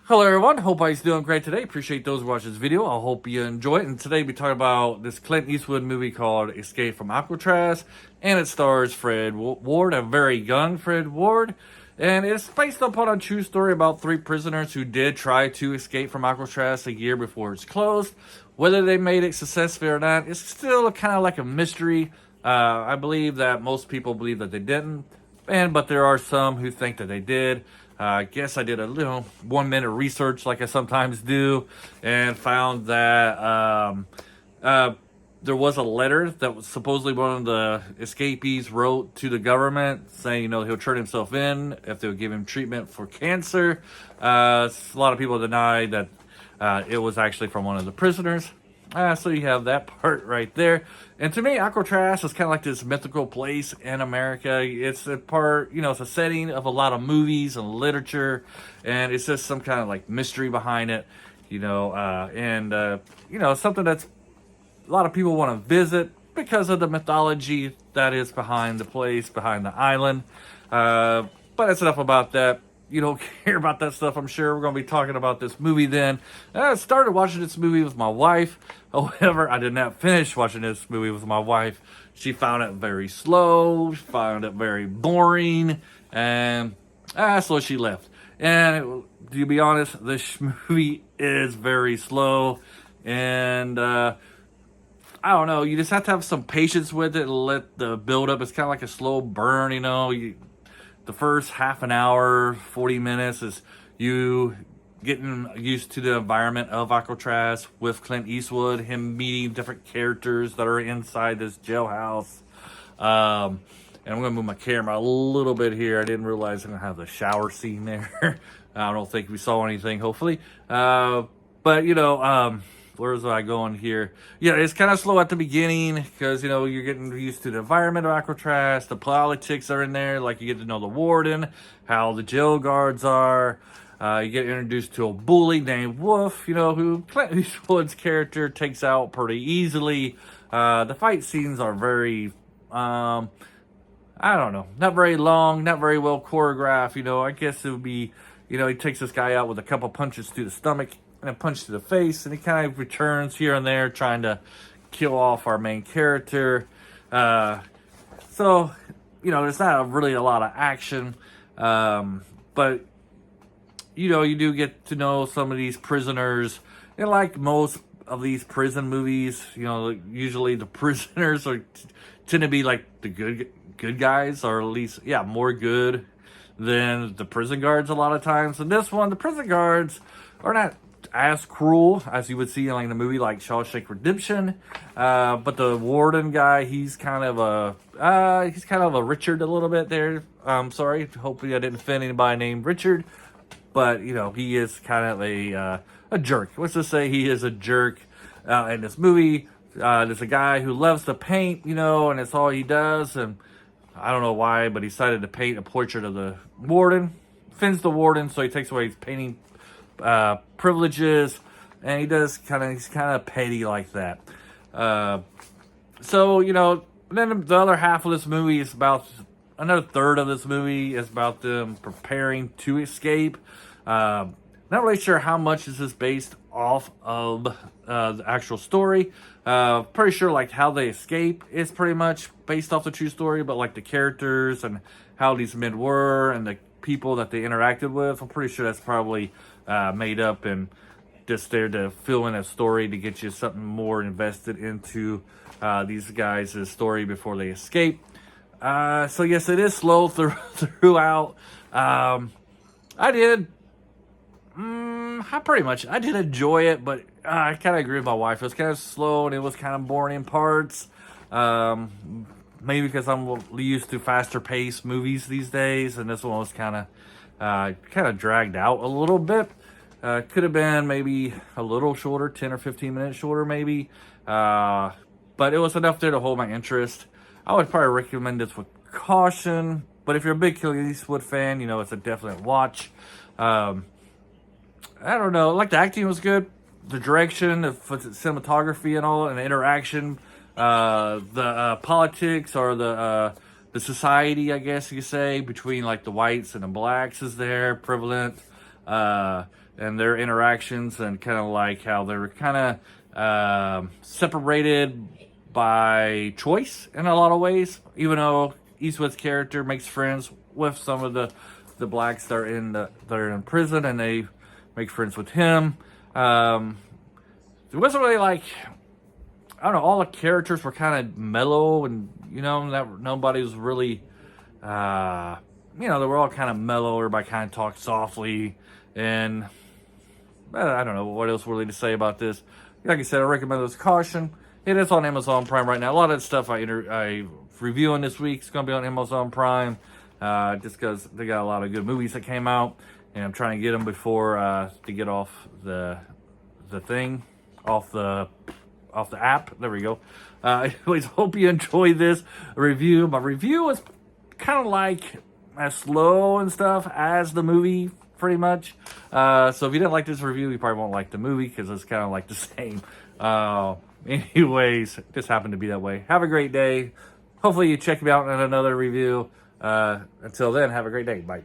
Hello everyone, hope everybody's doing great today. Appreciate those who watch this video. I hope you enjoy it. And today we talk about this Clint Eastwood movie called Escape from Alcatraz. And it stars Fred Ward, a very young Fred Ward. And it's based upon a true story about three prisoners who did try to escape from Alcatraz a year before it's closed. Whether they made it successfully or not, it's still kind of like a mystery. I believe that most people believe that they didn't. But there are some who think that they did. I guess I did a little 1 minute research like I sometimes do and found that there was a letter that was supposedly one of the escapees wrote to the government saying, he'll turn himself in if they'll give him treatment for cancer. A lot of people deny that it was actually from one of the prisoners. So you have that part right there. And to me, Alcatraz is kind of like this mythical place in America. It's a part, it's a setting of a lot of movies and literature. And it's just some kind of like mystery behind it, something that's a lot of people want to visit because of the mythology that is behind the place, behind the island. But it's enough about that. You don't care about that stuff, I'm sure. We're going to be talking about this movie then. I started watching this movie with my wife. However, I did not finish watching this movie with my wife. She found it very slow. She found it very boring. And so she left. And to be honest, this movie is very slow. And I don't know. You just have to have some patience with it and let the build up. It's kind of like a slow burn, The first half an hour, 40 minutes is you getting used to the environment of Alcatraz with Clint Eastwood, him meeting different characters that are inside this jailhouse. And I'm going to move my camera a little bit here. I didn't realize I'm going to have the shower scene there. I don't think we saw anything, hopefully. Where's I going here? Yeah, it's kind of slow at the beginning because, you're getting used to the environment of Alcatraz. The politics are in there. Like, you get to know the warden, how the jail guards are. You get introduced to a bully named Wolf, who Clint Eastwood's character takes out pretty easily. The fight scenes are very, I don't know, not very long, not very well choreographed. I guess it would be, he takes this guy out with a couple punches to the stomach and a punch to the face, and he kind of returns here and there trying to kill off our main character. There's not really a lot of action, but you do get to know some of these prisoners. And like most of these prison movies, usually the prisoners tend to be like the good guys, or at least more good than the prison guards a lot of times. And this one, the prison guards are not as cruel as you would see in like the movie like Shawshank Redemption, but the warden guy, he's kind of a Richard a little bit there. Sorry, hopefully I didn't offend anybody named Richard, but he is kind of a jerk. Let's just say he is a jerk in this movie. There's a guy who loves to paint, and it's all he does, and I don't know why, but he decided to paint a portrait of the warden. Offends the warden, so he takes away his painting privileges, and he's kind of petty like that. Then the other half of this movie is about, another third of this movie is about them preparing to escape. Not really sure how much this is based off of the actual story. Pretty sure like how they escape is pretty much based off the true story, but like the characters and how these men were and the people that they interacted with, I'm pretty sure that's probably made up and just there to fill in a story to get you something more invested into these guys' story before they escape. So yes, it is slow throughout. I did enjoy it, but I kind of agree with my wife. It was kind of slow and it was kind of boring in parts. Maybe because I'm used to faster paced movies these days, and this one was kind of dragged out a little bit. Could have been maybe a little shorter, 10 or 15 minutes shorter maybe. But it was enough there to hold my interest. I would probably recommend this with caution, but if you're a big Clint Eastwood fan, it's a definite watch. I don't know, like the acting was good. The direction, the cinematography and all, and the interaction, the politics or the society, I guess you could say, between like the whites and the blacks is there prevalent. and their interactions, and kind of like how they're kind of separated by choice in a lot of ways. Even though Eastwood's character makes friends with some of the blacks that are in prison, and they make friends with him. It wasn't really like, I don't know, all the characters were kind of mellow, and that nobody was really they were all kind of mellow. Everybody kind of talked softly, and I don't know what else really to say about this. Like I said, I recommend this caution. It is on Amazon Prime right now. A lot of the stuff I reviewing this week is going to be on Amazon Prime, just because they got a lot of good movies that came out, and I'm trying to get them before to get off the thing, off the app. There we go. Anyways, hope you enjoy this review. My review is kind of like as slow and stuff as the movie, pretty much. So if you didn't like this review, you probably won't like the movie, because it's kind of like the same. Anyways, it just happened to be that way. Have a great day. Hopefully you check me out in another review. Until then, have a great day. Bye.